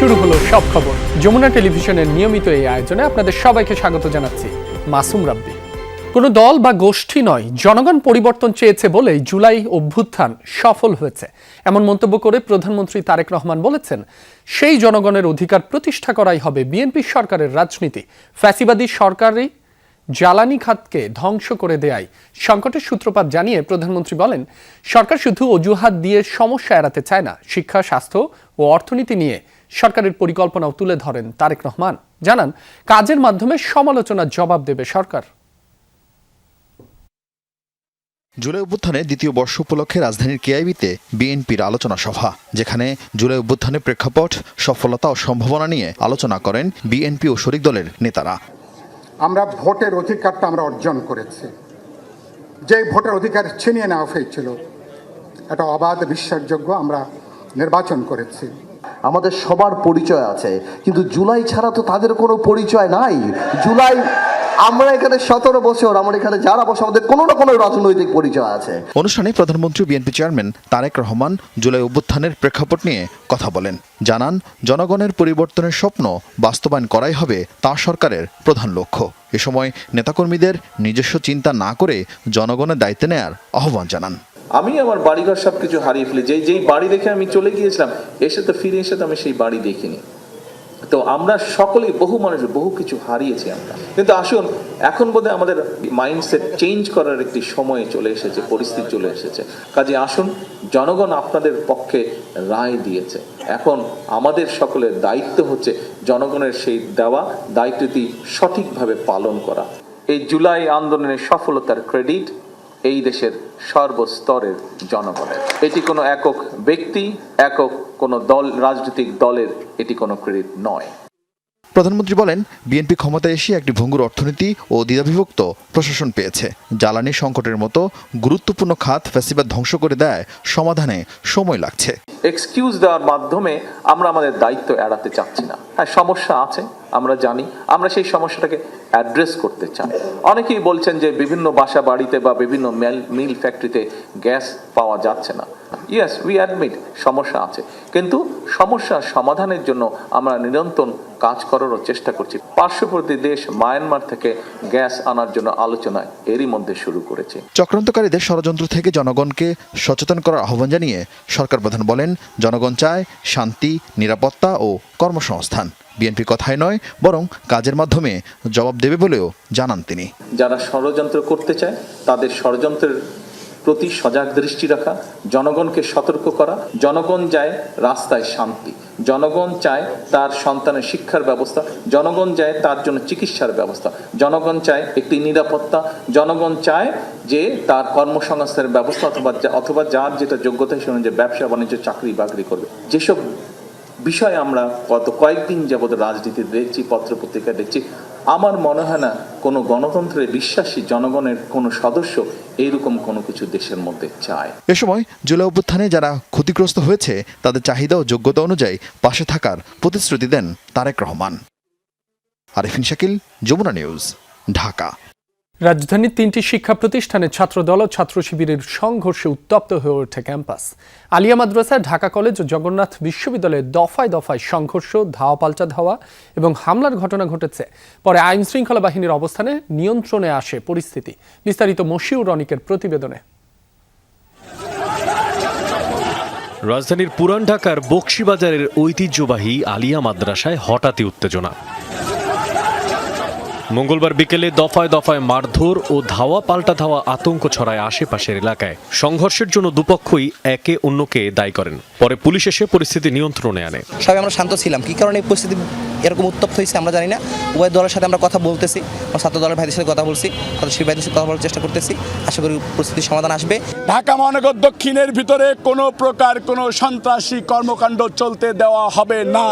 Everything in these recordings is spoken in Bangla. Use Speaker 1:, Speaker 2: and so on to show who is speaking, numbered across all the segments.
Speaker 1: শুরু হলো সব খবর। যমুনা টেলিভিশনের নিয়মিত এই আয়োজনে আপনাদের সবাইকে স্বাগত জানাচ্ছি। মাসুম রাব্বি। কোনো দল বা গোষ্ঠী নয়, জনগণ পরিবর্তন চেয়েছে বলেই জুলাই অভ্যুত্থান সফল হয়েছে, এমন মন্তব্য করে প্রধানমন্ত্রী তারেক রহমান বলেছেন, সেই জনগণের অধিকার প্রতিষ্ঠা করাই হবে বিএনপি সরকারের রাজনীতি। ফ্যাসিবাদী সরকারই জ্বালানি খাতকে ধ্বংস করে দেয়ায় সংকটের সূত্রপাত জানিয়ে প্রধানমন্ত্রী বলেন, সরকার শুধু অজুহাত দিয়ে সমস্যা এড়াতে চায় না, শিক্ষা, স্বাস্থ্য ও অর্থনীতি নিয়ে সরকারের পরিকল্পনাও তুলে ধরেন তারেক রহমান। জানান, কাজের মাধ্যমে সমালোচনার জবাব দেবে সরকার।
Speaker 2: জুলাই অভ্যুত্থানে দ্বিতীয় বর্ষ উপলক্ষে রাজধানীর কেআইবিতে বিএনপির আলোচনা সভা, যেখানে জুলাই অভ্যুত্থানের প্রেক্ষাপট, সফলতা ও সম্ভাবনা নিয়ে আলোচনা করেন বিএনপি ও শরিক দলের নেতারা।
Speaker 3: আমরা ভোটের অধিকারটা আমরা অর্জন করেছি। যে ভোটের অধিকার ছিনিয়ে নেওয়া হয়েছিল, এটা অবাধ, বিশ্বাসযোগ্য আমরা নির্বাচন করেছি।
Speaker 4: আমাদের সবার পরিচয় আছে, কিন্তু জুলাই ছাড়া তো তাদের কোনো পরিচয় নাই। জুলাই, আমরা এখানে 17 বছর, আমরা এখানে যারা বসে, আমাদের কোনো না কোনো রাজনৈতিক পরিচয় আছে।
Speaker 2: অনুষ্ঠানে প্রধানমন্ত্রী বিএনপি চেয়ারম্যান তারেক রহমান জুলাই অভ্যুত্থানের প্রেক্ষাপট নিয়ে কথা বলেন। জানান, জনগণের পরিবর্তনের স্বপ্ন বাস্তবায়ন করাই হবে তাঁর সরকারের প্রধান লক্ষ্য। এ সময় নেতাকর্মীদের নিজস্ব চিন্তা না করে জনগণের দায়িত্ব নেয়ার আহ্বান জানান।
Speaker 5: আমি আমার বাড়িঘর সবকিছু হারিয়ে ফেলি, যেই বাড়ি দেখে আমি চলে গিয়েছিলাম, এসে তো ফিরে এসে তো আমি সেই বাড়ি দেখিনি। তো আমরা সকলেই, বহু মানুষ বহু কিছু হারিয়েছি আমরা। কিন্তু আসুন, এখন বোধহয় আমাদের মাইন্ডসেট চেঞ্জ করার একটি সময় চলে এসেছে, পরিস্থিতি চলে এসেছে। কাজে আসুন, জনগণ আপনাদের পক্ষে রায় দিয়েছে, এখন আমাদের সকলের দায়িত্ব হচ্ছে জনগণের সেই দেওয়া দায়িত্বটি সঠিকভাবে পালন করা। এই জুলাই আন্দোলনের সফলতার ক্রেডিট এই দেশের সর্বস্তরের জনগণের। এটি কোনো একক ব্যক্তি, একক কোনো দল, রাজনৈতিক দলের এটি কোনো ক্রেডিট নয়।
Speaker 2: প্রধানমন্ত্রী বলেন, বিএনপি ক্ষমতায় এসে একটি ভঙ্গুর অর্থনীতি ও দ্বিধাবিভক্ত প্রশাসন পেয়েছে। জ্বালানি সংকটের মতো গুরুত্বপূর্ণ খাত ফ্যাসিবাদ ধ্বংস করে দেয়, সমাধানে সময় লাগছে।
Speaker 5: এক্সকিউজ দেওয়ার মাধ্যমে আমরা আমাদের দায়িত্ব এড়াতে চাচ্ছি না। হ্যাঁ, সমস্যা আছে, আমরা জানি, আমরা সেই সমস্যাটাকে অ্যাড্রেস করতে চাই। অনেকেই বলছেন যে বিভিন্ন বাসা বাড়িতে বা বিভিন্ন মিল ফ্যাক্টরিতে গ্যাস পাওয়া যাচ্ছে না। ইয়েস, উই অ্যাডমিট সমস্যা আছে, কিন্তু সমস্যা সমাধানের জন্য আমরা নিরন্তর কাজ করারও চেষ্টা করছি। পার্শ্ববর্তী দেশ মায়ানমার থেকে গ্যাস আনার জন্য আলোচনা এরই মধ্যে শুরু করেছে।
Speaker 2: চক্রান্তকারীদের ষড়যন্ত্র থেকে জনগণকে সচেতন করার আহ্বান জানিয়ে সরকার প্রধান বলেন, জনগণ চায় শান্তি, নিরাপত্তা ও কর্মসংস্থান। বিএনপি কথায় নয়, বরং কাজের মাধ্যমে জবাব দেবে বলেও জানান তিনি।
Speaker 5: যারা ষড়যন্ত্র করতে চায় তাদের ষড়যন্ত্রের প্রতি সজাগ দৃষ্টি রাখা, জনগণকে সতর্ক করা। জনগণ চায় রাস্তায় শান্তি, জনগণ চায় তার সন্তানের শিক্ষার ব্যবস্থা, জনগণ চায় তার জন্য চিকিৎসার ব্যবস্থা, জনগণ চায় একটি নিরাপত্তা, জনগণ চায় যে তার কর্মসংস্থানের ব্যবস্থা অথবা যার যেটা যোগ্যতা শুনে যে ব্যবসা বাণিজ্য, চাকরি বাকরি করবে। যেসব বিষয় আমরা গত কয়েকদিন যাবৎ রাজনীতি দেখছি, পত্রপত্রিকা দেখছি, আমার মনে হয় না কোনো গণতন্ত্রে বিশ্বাসী জনগণের কোনো সদস্য এইরকম কোনো কিছু দেশের মধ্যে চায়।
Speaker 2: এ সময় জুলাই অভ্যুত্থানে যারা ক্ষতিগ্রস্ত হয়েছে তাদের চাহিদা ও যোগ্যতা অনুযায়ী পাশে থাকার প্রতিশ্রুতি দেন তারেক রহমান। আরিফিন শাকিল, যমুনা নিউজ, ঢাকা।
Speaker 1: রাজধানীর 3টি শিক্ষা প্রতিষ্ঠানে ছাত্রদল ও ছাত্র শিবিরের সংঘর্ষে উত্তপ্ত হয়ে ওঠে ক্যাম্পাস। আলিয়া মাদ্রাসা, ঢাকা কলেজ ও জগন্নাথ বিশ্ববিদ্যালয়ে দফায় দফায় সংঘর্ষ, ধাওয়া পাল্টা ধাওয়া এবং হামলার ঘটনা ঘটেছে। পরে আইন শৃঙ্খলা বাহিনীর অবস্থানে নিয়ন্ত্রণে আসে পরিস্থিতি। বিস্তারিত মশিউর রনিকের প্রতিবেদনে।
Speaker 6: রাজধানীর পুরান ঢাকার বকশীবাজারের ঐতিহ্যবাহী আলিয়া মাদ্রাসায় হঠাৎই উত্তেজনা। মঙ্গলবার বিকেলে দফায় দফায় মারধর ও ধাওয়া পাল্টা ধাওয়া আতঙ্ক ছড়ায় আশেপাশের এলাকায়। সংঘর্ষের জন্য দুপক্ষই একে অন্যকে দায়ী করেন। পরে পুলিশ এসে পরিস্থিতি নিয়ন্ত্রণে আনে।
Speaker 7: সবাই আমরা শান্ত ছিলাম। কি কারণে এই পরিস্থিতি এরকম উত্তপ্ত হয়েছে আমরা জানি না। উভয় দলের সাথে আমরা কথা বলতেছি, ছাত্র দলের ভাইদের সাথে কথা বলছি, ছাত্র ভাইদের সাথে কথা বলার চেষ্টা করতেছি। আশা করি পরিস্থিতির সমাধান আসবে।
Speaker 8: ঢাকা মহানগর দক্ষিণের ভিতরে কোনো প্রকার কোনো সন্ত্রাসী কর্মকাণ্ড চলতে দেওয়া হবে না,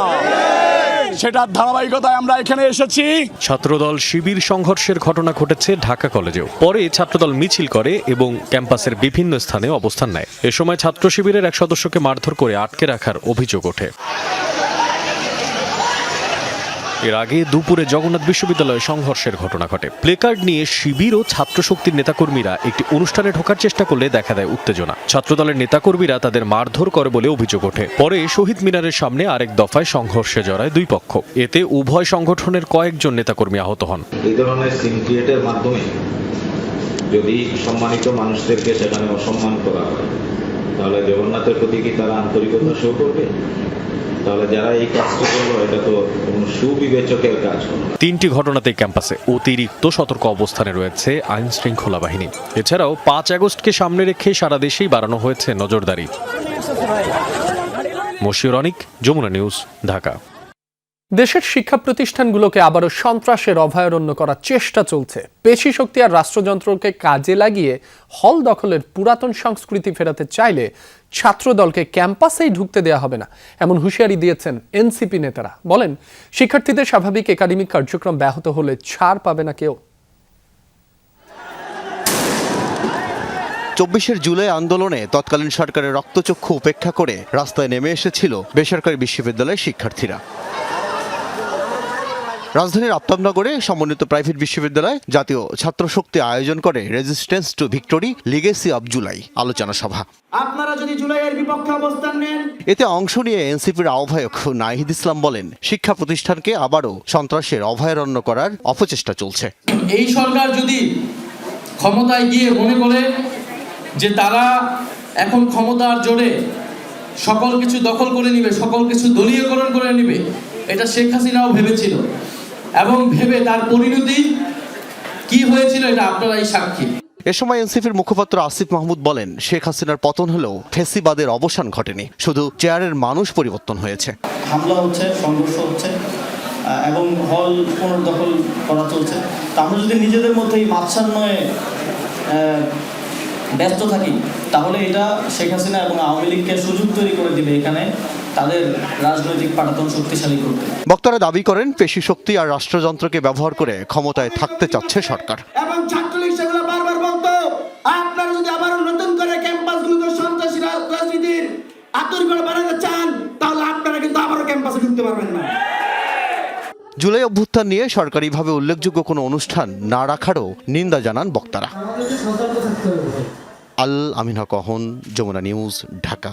Speaker 8: সেটার ধারাবাহিকতায় আমরা এখানে এসেছি।
Speaker 6: ছাত্রদল শিবির সংঘর্ষের ঘটনা ঘটেছে ঢাকা কলেজেও। পরে ছাত্রদল মিছিল করে এবং ক্যাম্পাসের বিভিন্ন স্থানে অবস্থান নেয়। এ সময় ছাত্র শিবিরের এক সদস্যকে মারধর করে আটকে রাখার অভিযোগ ওঠে। এর আগে দুপুরে জগন্নাথ বিশ্ববিদ্যালয়ে সংঘর্ষের ঘটনা ঘটে। প্লেকার্ড নিয়ে শিবির ও ছাত্র শক্তির নেতাকর্মীরা একটি অনুষ্ঠানে ঢোকার চেষ্টা করলে দেখা দেয় উত্তেজনা। ছাত্রদলের নেতাকর্মীরা তাদের মারধর করে বলে অভিযোগ ওঠে। পরে শহীদ মিনারের সামনে আরেক দফায় সংঘর্ষে জড়ায় দুই পক্ষ। এতে উভয় সংগঠনের কয়েকজন নেতাকর্মী আহত হন।
Speaker 9: এই ধরনের সিন্ডিকেটের মাধ্যমে যদি সম্মানিত মানুষদেরকে সেখানে অসম্মান করা হয়, তাহলে জগন্নাথের প্রতি কি তারা আন্তরিকতা শো করবে? তাহলে যারা এই কাজটা করলো, এটা তো কোনো সুবিবেচকের কাজ হলো।
Speaker 6: 3টি ঘটনাতেই ক্যাম্পাসে অতিরিক্ত সতর্ক অবস্থানে রয়েছে আইন শৃঙ্খলা বাহিনী। এছাড়াও 5 আগস্টকে সামনে রেখে সারা দেশেই বাড়ানো হয়েছে নজরদারি। মশিউর অনিক, যমুনা নিউজ, ঢাকা।
Speaker 1: দেশের শিক্ষা প্রতিষ্ঠানগুলোকে আবারও সন্ত্রাসের অভয়ারণ্য করার চেষ্টা চলছে। পেশি শক্তি আর রাষ্ট্রযন্ত্রকে কাজে লাগিয়ে হল দখলের পুরাতন সংস্কৃতি ফেরাতে চাইলে ছাত্রদলকে ক্যাম্পাসেই ঢুকতে দেওয়া হবে না, এমন হুঁশিয়ারি দিয়েছেন এনসিপি নেতারা। বলেন, শিক্ষার্থীদের স্বাভাবিক একাডেমিক কার্যক্রম ব্যাহত হলে ছাড় পাবে না কেউ।
Speaker 10: 24 জুলাই আন্দোলনে তৎকালীন সরকারের রক্তচক্ষু উপেক্ষা করে রাস্তায় নেমে এসেছিল বেসরকারি বিশ্ববিদ্যালয়ের শিক্ষার্থীরা। রাজধানীর আফতাবনগরে সমন্বিত প্রাইভেট বিশ্ববিদ্যালয় জাতীয় ছাত্র শক্তি আয়োজন করে resistance to victory legacy of July আলোচনা সভা।
Speaker 11: আপনারা যদি জুলাইয়ের বিপক্ষে অবস্থান নেন।
Speaker 10: এতে অংশ নিয়ে এনসিপির আহ্বায়ক নাহিদ ইসলাম বলেন, শিক্ষা প্রতিষ্ঠানকে আবারও সন্ত্রাসের অভয়ারণ্য করার অপচেষ্টা চলছে।
Speaker 11: এই সরকার যদি ক্ষমতায় গিয়ে মনে করে যে তারা এখন ক্ষমতার জোরে সকল কিছু দখল করে নিবে, সকল কিছু দলীয়করণ করে নিবে, এটা শেখ হাসিনাও ভেবেছিল এবং ভেবে তার পরিণতি কি হয়েছিল এটা আপনারাই সাক্ষী।
Speaker 10: এ সময় এনসিপির মুখপাত্র আসিফ মাহমুদ বলেন, শেখ হাসিনার পতন হলেও ফেসিবাদের অবসান ঘটেনি, শুধু চেয়ারের মানুষ পরিবর্তন হয়েছে।
Speaker 11: হামলা হচ্ছে, সংঘর্ষ হচ্ছে এবং হল পুনর্দখল করা চলছে। তা আমরা যদি নিজেদের মধ্যেই মাৎসান্যয়ে ব্যস্ত থাকি, তাহলে এটা শেখ হাসিনা এবং আওয়ামী লীগকে সুযোগ তৈরি করে দিবে এখানে তাদের রাজনৈতিক পাটাতন শক্তিশালী করতে।
Speaker 10: বক্তারা দাবি করেন, পেশি শক্তি আর রাষ্ট্রযন্ত্রকে ব্যবহার করে ক্ষমতায় থাকতে চাচ্ছে সরকার।
Speaker 11: এবং ছাত্রলীগ সেগুলো বারবার বলতো, আপনারা যদি আবার নতুন করে ক্যাম্পাসগুলোতে সন্ত্রাসী রাজনীতির আতঙ্কগুলো বাড়াতে চান, তাহলে আপনারা কিন্তু আবারও ক্যাম্পাসে ঢুকতে পারবেন না।
Speaker 10: জুলাই অভ্যুত্থান নিয়ে সরকারিভাবে উল্লেখযোগ্য কোনো অনুষ্ঠান না রাখারও নিন্দা জানান বক্তারা। আল আমিন হক অহন, যমুনা নিউজ, ঢাকা।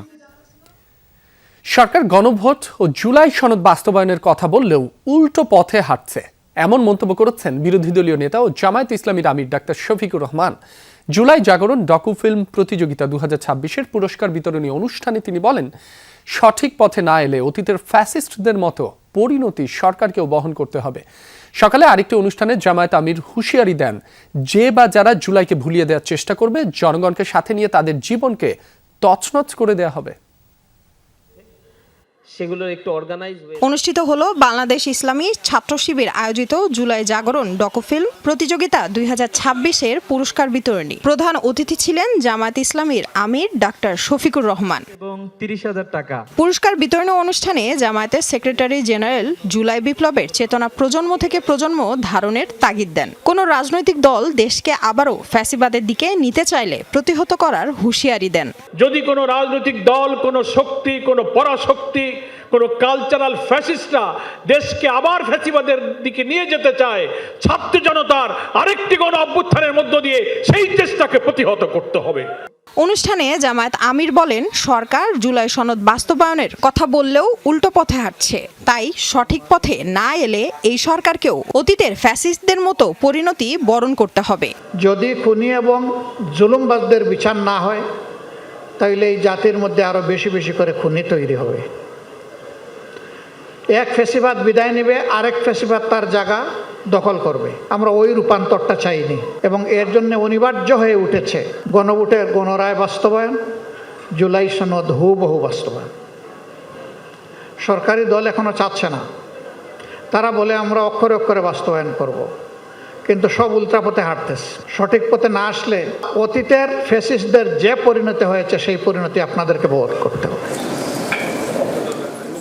Speaker 1: সরকার গণভোট ও জুলাই সনদ বাস্তবায়নের কথা বললেও উল্টো পথে হাঁটছে, এমন মন্তব্য করেছেন বিরোধী দলীয় নেতা ও জামায়াত ইসলামীর আমির ডাক্তার শফিকুর রহমান। জুলাই জাগরণ ডকুফিল্ম প্রতিযোগিতা 2026-এর পুরস্কার বিতরণী অনুষ্ঠানে তিনি বলেন, সঠিক পথে না এলে অতীতের ফ্যাসিস্টদের মতো পরিণতি সরকারকেও বহন করতে হবে। সকালে আরেকটি অনুষ্ঠানে জামায়াত আমির হুঁশিয়ারি দেন, যে বা যারা জুলাইকে ভুলিয়ে দেওয়ার চেষ্টা করবে, জনগণকে সাথে নিয়ে তাদের জীবনকে তছনছ করে দেওয়া হবে।
Speaker 12: অনুষ্ঠিত হলো বাংলাদেশ ইসলামী ছাত্র শিবির আয়োজিত জুলাই জাগরণ ডকুফিল্ম প্রতিযোগিতা 2026-এর পুরস্কার বিতরণী। প্রধান অতিথি ছিলেন জামায়াত ইসলামীর আমির ডাক্তার শফিকুর রহমান এবং 30,000 টাকা। পুরস্কার বিতরণী অনুষ্ঠানে জামায়াতের সেক্রেটারি জেনারেল জুলাই বিপ্লবের চেতনা প্রজন্ম থেকে প্রজন্ম ধারণের তাগিদ দেন। কোন রাজনৈতিক দল দেশকে আবারও ফ্যাসিবাদের দিকে নিতে চাইলে প্রতিহত করার হুঁশিয়ারি দেন।
Speaker 13: যদি কোনো রাজনৈতিক দল, কোনো শক্তি, কোনো পরাশক্তি, কোনো কালচারাল ফ্যাসিস্টরা দেশকে আবার ফ্যাসিবাদের দিকে নিয়ে যেতে চায়, ছাত্র জনতার আরেকটি গণ অভ্যুত্থানের মধ্য দিয়ে সেই চেষ্টাকে প্রতিহত করতে হবে।
Speaker 12: অনুষ্ঠানে জামায়াত আমির বলেন, সরকার জুলাই সনদ বাস্তবায়নের কথা বললেও উল্টো পথে হাঁটছে, তাই সঠিক পথে না এলে এই সরকারকেও অতীতের ফ্যাসিস্টদের মতো পরিণতি বরণ করতে হবে।
Speaker 11: যদি খুনি এবং জুলুমবাজদের বিচার না হয়, তাহলে এই জাতির মধ্যে আরো বেশি বেশি করে খুনি তৈরি হবে। এক ফ্যাসিবাদ বিদায় নেবে, আরেক ফ্যাসিবাদ তার জায়গা দখল করবে। আমরা ওই রূপান্তরটা চাইনি এবং এর জন্য অনিবার্য হয়ে উঠেছে গণভোটের গণরায় বাস্তবায়ন, জুলাই সনদ হুবহু বাস্তবায়ন। সরকারি দল এখনো চাচ্ছে না, তারা বলে আমরা অক্ষরে অক্ষরে বাস্তবায়ন করব, কিন্তু সব উল্টা পথে হাঁটতেছে। সঠিক পথে না আসলে অতীতের ফ্যাসিস্টদের যে পরিণতি হয়েছে সেই পরিণতি আপনাদেরকে ভোগ করতে হবে।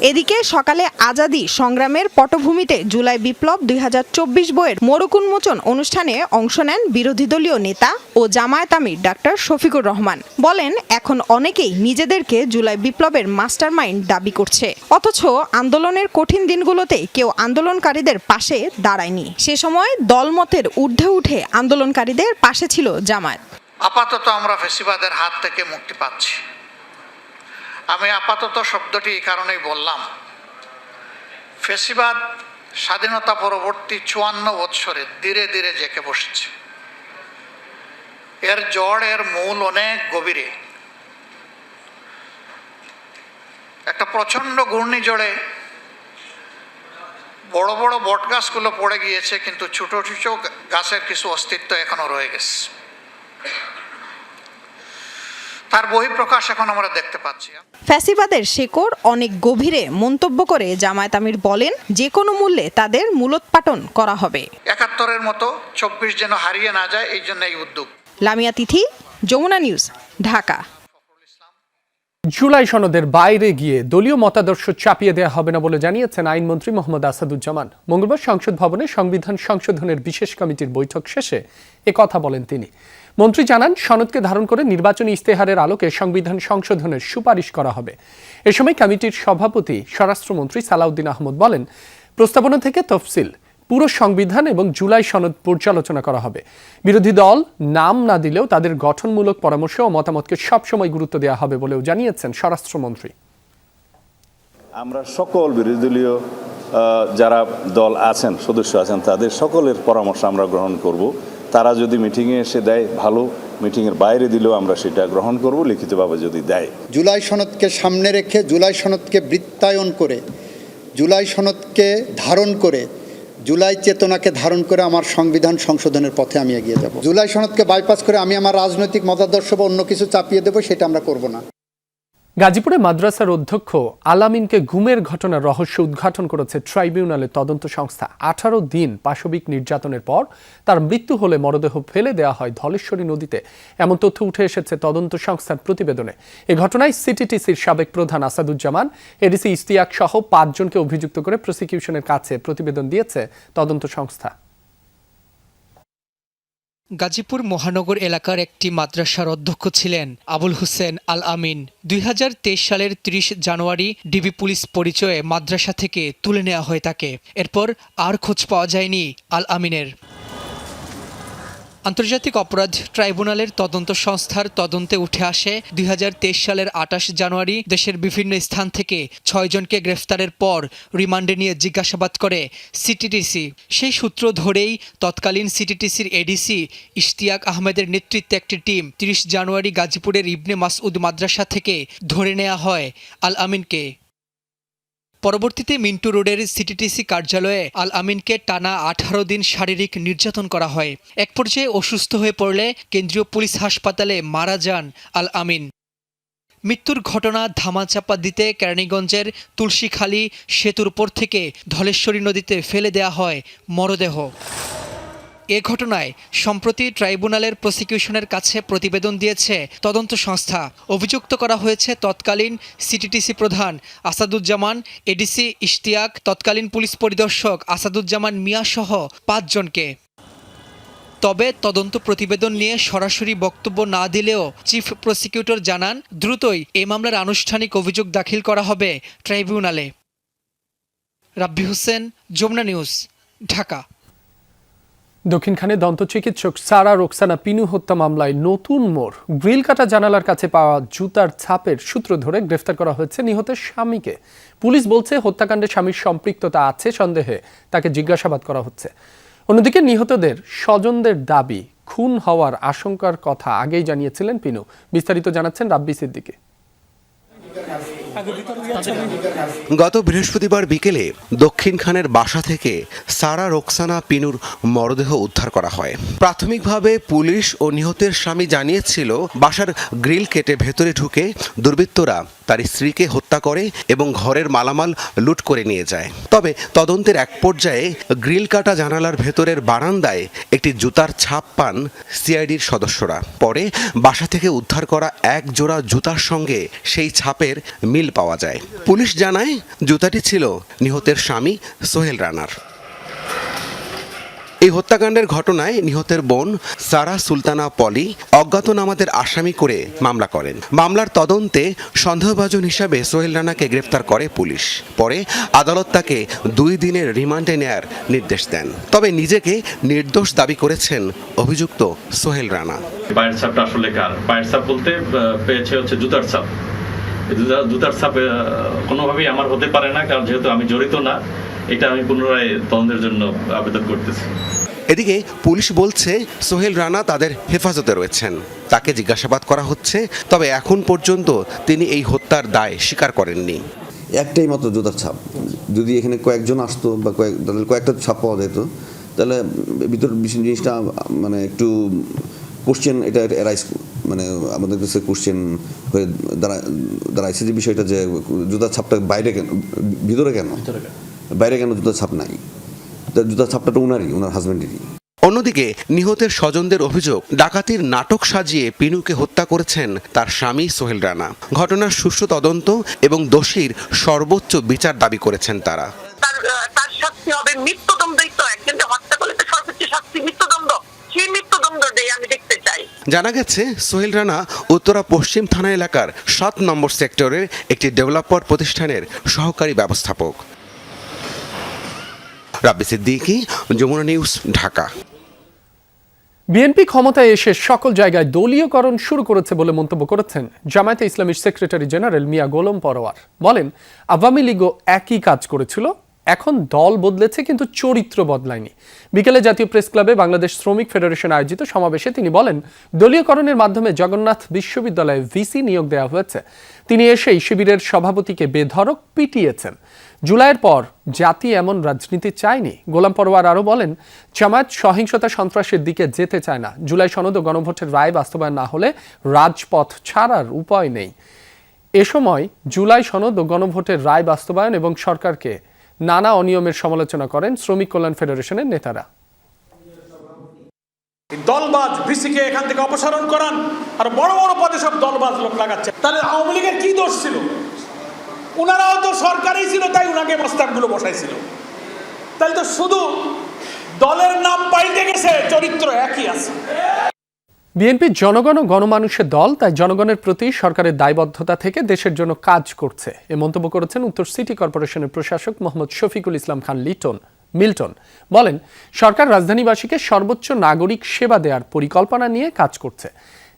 Speaker 12: এদিকে সকালে আজাদী সংগ্রামের পটভূমিতে জুলাই বিপ্লব 2024 বইয়ের মোড়ক উন্মোচন অনুষ্ঠানে অংশ নেন বিরোধী দলীয় নেতা ও জামায়াত আমির ডাক্তার শফিকুর রহমান। বলেন, এখন অনেকেই নিজেদেরকে জুলাই বিপ্লবের মাস্টারমাইন্ড দাবি করছে, অথচ আন্দোলনের কঠিন দিনগুলোতে কেউ আন্দোলনকারীদের পাশে দাঁড়ায়নি। সে সময় দলমতের ঊর্ধ্বে উঠে আন্দোলনকারীদের পাশে ছিল জামায়াত।
Speaker 14: আপাতত আমরা ফ্যাসিবাদের হাত থেকে মুক্তি পাচ্ছি। আমি আপাতত শব্দটি এই কারণেই বললাম, ফ্যাসিবাদ স্বাধীনতা পরবর্তী 54 বৎসরে ধীরে ধীরে জেঁকে বসছে। এর জড়, এর মূল অনেক গভীরে। একটা প্রচণ্ড ঘূর্ণিঝড়ে বড় বড় বট গাছগুলো পড়ে গিয়েছে, কিন্তু ছোট ছোট গাছের কিছু অস্তিত্ব এখনো রয়ে গেছে। তার বহিঃপ্রকাশ এখন আমরা দেখতে পাচ্ছি।
Speaker 12: ফ্যাসিবাদের শেকড় অনেক গভীরে মন্তব্য করে জামায়াত আমির বলেন, যে কোনো মূল্যে তাদের মূলোৎপাটন করা হবে।
Speaker 14: 71-এর মতো 24 যেন হারিয়ে না যায়, এই জন্য এই উদ্যোগ।
Speaker 12: লামিয়া তিথি, যমুনা নিউজ, ঢাকা।
Speaker 1: জুলাই সনদের বাইরে গিয়ে দলীয় মতাদর্শ চাপিয়ে দেওয়া হবে না বলে জানিয়েছেন আইনমন্ত্রী মোহাম্মদ আসাদুজ্জামান। মঙ্গলবার সংসদ ভবনে সংবিধান সংশোধনের বিশেষ কমিটির বৈঠক শেষে কথা বলেন তিনি। মন্ত্রী জানান, সনদকে ধারণ করে নির্বাচনী ইস্তেহারের আলোকে সংবিধান সংশোধনের সুপারিশ করা হবে। এ সময় কমিটির সভাপতি স্বরাষ্ট্রমন্ত্রী সালাউদ্দিন আহমদ বলেন, প্রস্তাবনা থেকে তফসিল, পুরো সংবিধান এবং জুলাই সনদ পর্যালোচনা করা হবে। বিরোধী দল নাম না দিলেও তাদের গঠনমূলক পরামর্শ ও মতামতকে সবসময় গুরুত্ব দেওয়া হবে বলেও জানিয়েছেন স্বরাষ্ট্রমন্ত্রী।
Speaker 15: আমরা সকল বিরোধী দলীয় যারা দল আছেন, সদস্য আছেন, তাদের সকলের পরামর্শ আমরা গ্রহণ করব। তারা যদি মিটিংয়ে এসে দেয় ভালো, মিটিংয়ের বাইরে দিলেও আমরা সেটা গ্রহণ করব, লিখিতভাবে যদি দেয়।
Speaker 16: জুলাই সনদকে সামনে রেখে, জুলাই সনদকে বৃত্তায়ন করে, জুলাই সনদকে ধারণ করে, জুলাই চেতনাকে ধারণ করে আমার সংবিধান সংশোধনের পথে আমি এগিয়ে যাব। জুলাই সনদকে বাইপাস করে আমি আমার রাজনৈতিক মতাদর্শ বা অন্য কিছু চাপিয়ে দেবো, সেটা আমরা করব না।
Speaker 1: গাজীপুরে মাদ্রাসার অধ্যক্ষ আলামিনকে গুমের ঘটনার রহস্য উদ্ঘাটন করেছে ট্রাইব্যুনালের তদন্ত সংস্থা। 18 দিন পাশবিক নির্যাতনের পর তার মৃত্যু হলে মরদেহ ফেলে দেওয়া হয় ধলেশ্বরী নদীতে, এমন তথ্য উঠে এসেছে তদন্ত সংস্থার প্রতিবেদনে। এ ঘটনায় সিটিটিসির সাবেক প্রধান আসাদুজ্জামান, এডিসি ইশতিয়াক সহ 5 জনকে অভিযুক্ত করে প্রসিকিউশনের কাছে প্রতিবেদন দিয়েছে তদন্ত সংস্থা।
Speaker 17: গাজীপুর মহানগর এলাকার একটি মাদ্রাসার অধ্যক্ষ ছিলেন আবুল হোসেন আল আমিন। 2023 সালের 30 জানুয়ারি ডিবি পুলিশ পরিচয়ে মাদ্রাসা থেকে তুলে নেওয়া হয় তাকে। এরপর আর খোঁজ পাওয়া যায়নি আল আমিনের। আন্তর্জাতিক অপরাধ ট্রাইব্যুনালের তদন্ত সংস্থার তদন্তে উঠে আসে 2023 সালের 28 জানুয়ারি দেশের বিভিন্ন স্থান থেকে 6 জনকে গ্রেফতারের পর রিমান্ডে নিয়ে জিজ্ঞাসাবাদ করে সিটিটিসি। সেই সূত্র ধরেই তৎকালীন সিটিটিসির এডিসি ইশতিয়াক আহমেদের নেতৃত্বে একটি টিম 30 জানুয়ারি গাজীপুরের ইবনে মাসউদ মাদ্রাসা থেকে ধরে নেওয়া হয় আল আমিনকে। পরবর্তীতে মিন্টু রোডের সিটিটিসি কার্যালয়ে আল আমিনকে টানা 18 দিন শারীরিক নির্যাতন করা হয়। এক পর্যায়ে অসুস্থ হয়ে পড়লে কেন্দ্রীয় পুলিশ হাসপাতালে মারা যান আল আমিন। মৃত্যুর ঘটনা ধামাচাপা দিতে কেরানীগঞ্জের তুলসীখালী সেতুর উপর থেকে ধলেশ্বরী নদীতে ফেলে দেওয়া হয় মরদেহ। এ ঘটনায় সম্প্রতি ট্রাইব্যুনালের প্রসিকিউশনের কাছে প্রতিবেদন দিয়েছে তদন্ত সংস্থা। অভিযুক্ত করা হয়েছে তৎকালীন সিটিটিসি প্রধান আসাদুজ্জামান, এডিসি ইশতিয়াক, তৎকালীন পুলিশ পরিদর্শক আসাদুজ্জামান মিয়া সহ 5 জনকে। তবে তদন্ত প্রতিবেদন নিয়ে সরাসরি বক্তব্য না দিলেও চিফ প্রসিকিউটর জানান, দ্রুতই এ মামলার আনুষ্ঠানিক অভিযোগ দাখিল করা হবে ট্রাইব্যুনালে। রাব্বি হোসেন, যমুনা নিউজ, ঢাকা।
Speaker 1: দক্ষিণখানে দন্ত চিকিৎসক সারা রোকসানা পিনু হত্যা মামলায় নতুন মোড়। গ্রিল কাটা জানালার কাছে পাওয়া জুতার ছাপের সূত্র ধরে গ্রেফতার করা হয়েছে নিহতের স্বামীকে। পুলিশ বলছে, হত্যাকাণ্ডে স্বামীর সম্পৃক্ততা আছে সন্দেহে তাকে জিজ্ঞাসাবাদ করা হচ্ছে। অন্যদিকে নিহতদের স্বজনদের দাবি, খুন হওয়ার আশঙ্কার কথা আগেই জানিয়েছিলেন পিনু। বিস্তারিত জানাচ্ছেন রাব্বি সিদ্দিকী।
Speaker 18: গত বৃহস্পতিবার বিকেলে দক্ষিণখানের বাসা থেকে সারা রোকসানা পিনুর মরদেহ উদ্ধার করা হয়। প্রাথমিকভাবে পুলিশ ও নিহতের স্বামী জানিয়েছিল, বাসার গ্রিল কেটে ভেতরে ঢুকে দুর্বৃত্তরা তার স্ত্রীকে হত্যা করে এবং ঘরের মালামাল লুট করে নিয়ে যায়। তবে তদন্তের এক পর্যায়ে গ্রিল কাটা জানালার ভেতরের বারান্দায় একটি জুতার ছাপ পান সিআইডির সদস্যরা। পরে বাসা থেকে উদ্ধার করা এক জোড়া জুতার সঙ্গে সেই ছাপের মিল পাওয়া যায়। পুলিশ জানায় জুতাটি ছিল নিহতের স্বামী সোহেল রানার। এই হত্যাকাণ্ডের ঘটনায় নিহতের বোন সারা সুলতানা পলি অজ্ঞাতনামাদের আসামি করে মামলা করেন। মামলার তদন্তে সন্দেহভাজন হিসাবে সোহেল রানাকে গ্রেফতার করে পুলিশ। পরে আদালত তাকে 2 দিনের রিমান্ডে নেয়ার নির্দেশ দেন। তবে নিজেকে নির্দোষ দাবি করেছেন অভিযুক্ত সোহেল রানা।
Speaker 19: পায়ের ছাপটা আসলে কার? পায়ের ছাপ বলতে পেয়েছে হচ্ছে জুতার ছাপ। জুতার ছাপ কোনোভাবেই আমার হতে পারে না, কারণ যেহেতু আমি জড়িত না। এটা আমি পুনরায় তদন্তের জন্য আবেদন করতেছি।
Speaker 18: এদিকে পুলিশ বলছে সোহেল রানা তাদের হেফাজতে রয়েছেন, তাকে জিজ্ঞাসাবাদ করা হচ্ছে। তবে এখন পর্যন্ত তিনি এই হত্যার দায় স্বীকার করেননি।
Speaker 20: একটাই মাত্র জুতার ছাপ, যদি এখানে কয়েকজন আসতো বা তাদের কয়েকটা ছাপ পাওয়া যেত, তাহলে ভিতর জিনিসটা মানে একটু কোশ্চেন এটা এরাইজ, মানে আমাদের কাছে কোশ্চেন হয়ে দাঁড়াইছে যে বিষয়টা যে জুতার ছাপটা বাইরে কেন, ভিতরে কেন, বাইরে কেন জুতার ছাপ নাই? জুতার ছাপটা তো ওনারই, ওনার হাজবেন্ডেরই।
Speaker 18: অন্যদিকে নিহতের স্বজনদের অভিযোগ, ডাকাতির নাটক সাজিয়ে পিনুকে হত্যা করেছেন তার স্বামী সোহেল রানা। ঘটনার সুষ্ঠু তদন্ত এবং দোষীর সর্বোচ্চ বিচার দাবি করেছেন তারা।
Speaker 21: তার শাস্তি হবে মৃত্যুদণ্ডই, তো একজনকে হত্যা করলে তো সর্বোচ্চ শাস্তি মৃত্যুদণ্ড। সেই মৃত্যুদণ্ডটাই আমি দেখতে চাই। জানা
Speaker 18: গেছে সোহেল রানা উত্তরা পশ্চিম থানা এলাকার 7 নম্বর সেক্টরের একটি ডেভেলপার প্রতিষ্ঠানের সহকারী ব্যবস্থাপক। রাব্বি সিদ্দিকী, যমুনা নিউজ, ঢাকা।
Speaker 1: বিএনপি ক্ষমতায় এসে সকল জায়গায় দলীয়করণ শুরু করেছে বলে মন্তব্য করেছেন জামায়াতে ইসলামীর সেক্রেটারি জেনারেল মিয়া গোলাম পরোয়ার। বলেন, আওয়ামী লীগও একই কাজ করেছিল, এখন দল বদলেছে কিন্তু চরিত্র বদলায়নি। বিকেলে জাতীয় প্রেস ক্লাবে বাংলাদেশ শ্রমিক ফেডারেশন আয়োজিত সমাবেশে তিনি বলেন, দলীয়করণের মাধ্যমে জগন্নাথ বিশ্ববিদ্যালয়ে ভিসি নিয়োগ দেওয়া হয়েছে। তিনি এসেই শিবিরের সভাপতিকে বেধড়ক পিটিয়েছেন। জুলাইয়ের পর জাতি এমন রাজনীতি চায়নি। গোলাম পরোয়ার আরও বলেন, জামায়াত সহিংসতা সন্ত্রাসের দিকে যেতে চায় না। জুলাই সনদ ও গণভোটের রায় বাস্তবায়ন না হলে রাজপথ ছাড়ার উপায় নেই। এ সময় জুলাই সনদ ও গণভোটের রায় বাস্তবায়ন এবং সরকারকে নানা অনিয়মের সমালোচনা করেন শ্রমিক কল্যাণ ফেডারেশনের নেতারা।
Speaker 13: দলবাজ ভিসিকে এখান থেকে অপসারণ করান, আর বড় বড় পদে সব দলবাজ লোক লাগাচ্ছে। তাহলে আওয়ামী লীগের কি দোষ ছিল? ওনারাও তো সরকারই ছিল, তাই ওনাকে প্রস্তাবগুলো বসাইছিল। তাহলে তো শুধু দলের নাম পাল্টে গেছে, চরিত্র একই আছে।
Speaker 1: বিএনপি জনগণ ও গণমানুষের দল, তাই জনগণের প্রতি সরকারের দায়বদ্ধতা থেকে দেশের জন্য কাজ করছে, এ মন্তব্য করেছেন উত্তর সিটি কর্পোরেশনের প্রশাসক মোহাম্মদ শফিকুল ইসলাম খান মিল্টন। বলেন, সরকার রাজধানীবাসীকে সর্বোচ্চ নাগরিক সেবা দেওয়ার পরিকল্পনা নিয়ে কাজ করছে।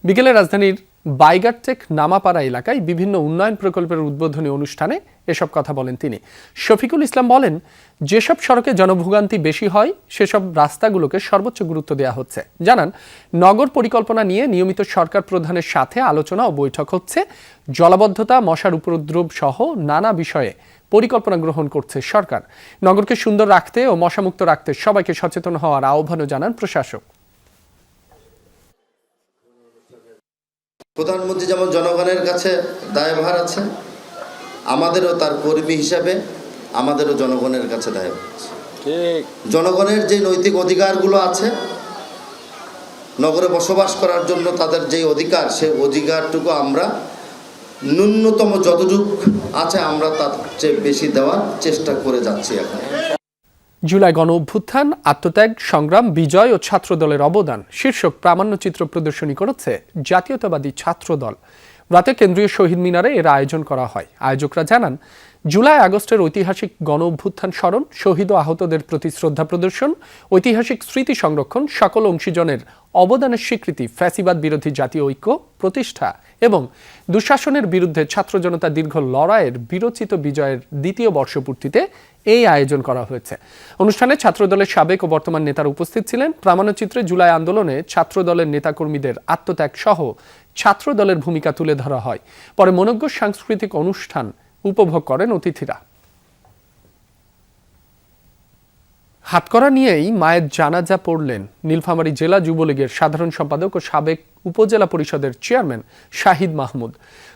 Speaker 1: বিকেলে রাজধানীর বাইগারটেক নামাপাড়া এলাকায় বিভিন্ন উন্নয়ন প্রকল্পের উদ্বোধনী অনুষ্ঠানে এসব কথা বলেন তিনি। শফিকুল ইসলাম বলেন, যেসব সড়কে জনভোগান্তি বেশি হয় সেসব রাস্তাগুলোকে সর্বোচ্চ গুরুত্ব দেওয়া হচ্ছে। জানান, নগর পরিকল্পনা নিয়ে নিয়মিত সরকার প্রধানের সাথে আলোচনা ও বৈঠক হচ্ছে। জলাবদ্ধতা, মশার উপদ্রব সহ নানা বিষয়ে পরিকল্পনা গ্রহণ করছে সরকার। নগরকে সুন্দর রাখতে ও মশামুক্ত রাখতে সবাইকে সচেতন হওয়ার আহ্বানও জানান প্রশাসক।
Speaker 22: প্রধানমন্ত্রী যেমন জনগণের কাছে দায়ভার আছে, আমাদেরও তার কর্মী হিসাবে আমাদেরও জনগণের কাছে দায়ভার আছে। জনগণের যে নৈতিক অধিকারগুলো আছে, নগরে বসবাস করার জন্য তাদের যে অধিকার, সেই অধিকারটুকু আমরা ন্যূনতম যতটুকু আছে আমরা তার চেয়ে বেশি দেওয়ার চেষ্টা করে যাচ্ছি। এখন
Speaker 1: জুলাই গণ অভ্যুত্থান, আত্মত্যাগ, সংগ্রাম, বিজয় ও ছাত্রদলের অবদান শীর্ষক প্রামাণ্যচিত্র প্রদর্শনী করেছে জাতীয়তাবাদী ছাত্রদল। রাতে কেন্দ্রীয় শহীদ মিনারে এর আয়োজন করা হয়। আয়োজকরা জানান, জুলাই আগস্টের ঐতিহাসিক গণ অভ্যুত্থান স্মরণ, শহীদ ও আহতদের প্রতি শ্রদ্ধা প্রদর্শন, ঐতিহাসিক স্মৃতি সংরক্ষণ, সকল অংশীজনের অবদানের স্বীকৃতি, ফ্যাসিবাদ বিরোধী জাতীয় ঐক্য প্রতিষ্ঠা এবং দুঃশাসনের বিরুদ্ধে ছাত্র জনতার দীর্ঘ লড়াইয়ের বিরচিত বিজয়ের দ্বিতীয় বর্ষপূর্তিতে এই আয়োজন করা হয়েছে। অনুষ্ঠানে ছাত্রদলের সাবেক ও বর্তমান নেতারা উপস্থিত ছিলেন। প্রামাণ্যচিত্রে জুলাই আন্দোলনে ছাত্রদলের নেতাকর্মীদের আত্মত্যাগ সহ ছাত্রদলের ভূমিকা তুলে ধরা হয়। পরে মনোজ্ঞ সাংস্কৃতিক অনুষ্ঠান উপভোগ করেন অতিথিরা। হাতকড়া নিয়েই মায়ের জানাজা পড়লেন নীলফামারী জেলা যুবলীগের সাধারণ সম্পাদক ও সাবেক উপজেলা পরিষদের চেয়ারম্যান শাহিদ মাহমুদ।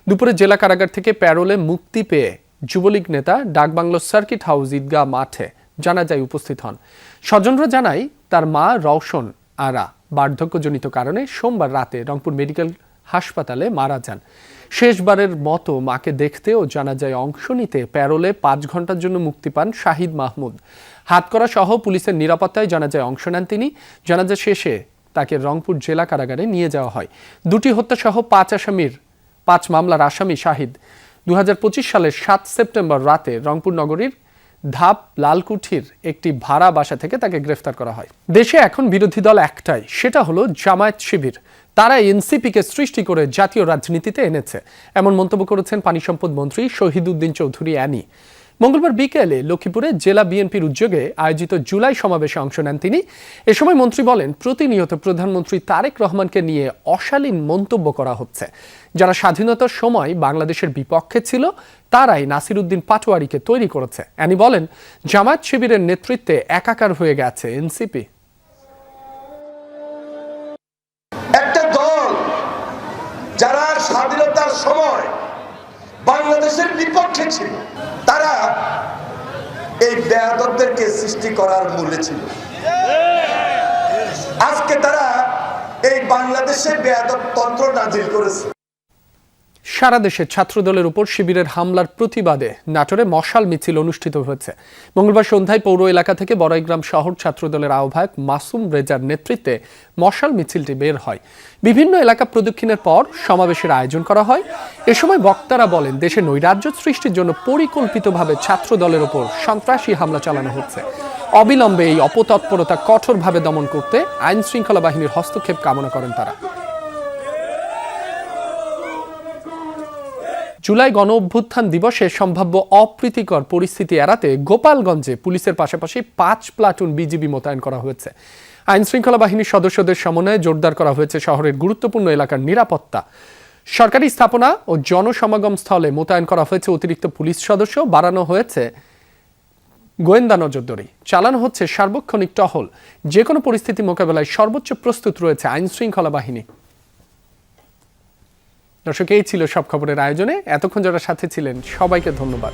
Speaker 1: দুপুরে জেলা কারাগার থেকে প্যারোলে মুক্তি পেয়ে যুবলীগ নেতা ডাকবাংলো সার্কিট হাউস ঈদগাহ মাঠে জানাজায় উপস্থিত হন। স্বজনরা জানায় তার মা রওশন আরা বার্ধক্যজনিত কারণে সোমবার রাতে রংপুর মেডিকেল হাসপাতালে মারা যান। শেষবারের মতো মাকে দেখতে ও জানাজায় অংশ নিতে প্যারোলে 5 ঘন্টার জন্য মুক্তি পান শাহিদ মাহমুদ। হাতকড়া সহ পুলিশের নিরাপত্তায় জানাজায় অংশ নেন তিনি। জানাজা শেষে তাকে রংপুর জেলা কারাগারে নিয়ে যাওয়া হয়। 2টি হত্যা সহ 5 মামলার আসামি শাহিদ 2025 সালের 7 সেপ্টেম্বর রাতে রংপুর নগরীর ধাপ লালকুঠির একটি ভাড়া বাসা থেকে তাকে গ্রেফতার করা হয়। দেশে এখন বিরোধী দল একটাই, সেটা হলো জামায়াত শিবির। তারা এনসিপিকে সৃষ্টি করে জাতীয় রাজনীতিতে এনেছে, এমন মন্তব্য করেছেন পানি সম্পদ মন্ত্রী শহীদউদ্দিন চৌধুরী অ্যানি। মঙ্গলবার বিকেলে লক্ষ্মীপুরে জেলা বিএনপির উদ্যোগে আয়োজিত জুলাই সমাবেশে অংশ নেন তিনি। এ সময় মন্ত্রী বলেন, প্রতিনিয়ত প্রধানমন্ত্রী তারেক রহমানকে নিয়ে অশালীন মন্তব্য করা হচ্ছে। যারা স্বাধীনতার সময় বাংলাদেশের বিপক্ষে ছিল তারাই নাসির উদ্দিন পাটোয়ারিকে তৈরি করেছে। অ্যানি বলেন, জামায়াত শিবিরের নেতৃত্বে একাকার হয়ে গেছে এনসিপি।
Speaker 3: একটা দল যারা স্বাধীনতার সময় বাংলাদেশের বিপক্ষে ছিল, তারা এই বেয়াদবদেরকে সৃষ্টি করার মূলে ছিল। আজকে তারা এই বাংলাদেশে বেয়াদব তন্ত্র নাজিল করেছে।
Speaker 1: সারা দেশে ছাত্রদলের উপর শিবিরের হামলার প্রতিবাদে নাটোরে মশাল মিছিল অনুষ্ঠিত হয়েছে। মঙ্গলবার সন্ধ্যায় পৌর এলাকা থেকে বড়াইগ্রাম শহর ছাত্রদলের আহ্বায়ক মাসুম রেজার নেতৃত্বে মশাল মিছিলটি বের হয়। বিভিন্ন এলাকা প্রদক্ষিণের পর সমাবেশের আয়োজন করা হয়। এ সময় বক্তারা বলেন, দেশে নৈরাজ্য সৃষ্টির জন্য পরিকল্পিতভাবে ছাত্রদলের উপর সন্ত্রাসী হামলা চালানো হচ্ছে। অবিলম্বে এই অপতৎপরতা কঠোরভাবে দমন করতে আইন শৃঙ্খলা বাহিনীর হস্তক্ষেপ কামনা করেন তারা। জুলাই গণ অভ্যুত্থান দিবসে সম্ভাব্য অপ্রীতিকর পরিস্থিতি এড়াতে গোপালগঞ্জে পুলিশের পাশাপাশি 5 প্লাটুন বিজিবি মোতায়েন করা হয়েছে। আইন শৃঙ্খলা বাহিনীর সদস্যদের সমন্বয়ে জোরদার করা হয়েছে শহরের গুরুত্বপূর্ণ এলাকার নিরাপত্তা। সরকারি স্থাপনা ও জনসমাগম স্থলে মোতায়েন করা হয়েছে অতিরিক্ত পুলিশ সদস্য, বাড়ানো হয়েছে গোয়েন্দা নজরদারি, চালানো হচ্ছে সার্বক্ষণিক টহল। যে কোনো পরিস্থিতি মোকাবেলায় সর্বোচ্চ প্রস্তুত রয়েছে আইন শৃঙ্খলা বাহিনী। দর্শক, এই ছিল সব খবরের আয়োজনে। এতক্ষণ যারা সাথে ছিলেন সবাইকে ধন্যবাদ।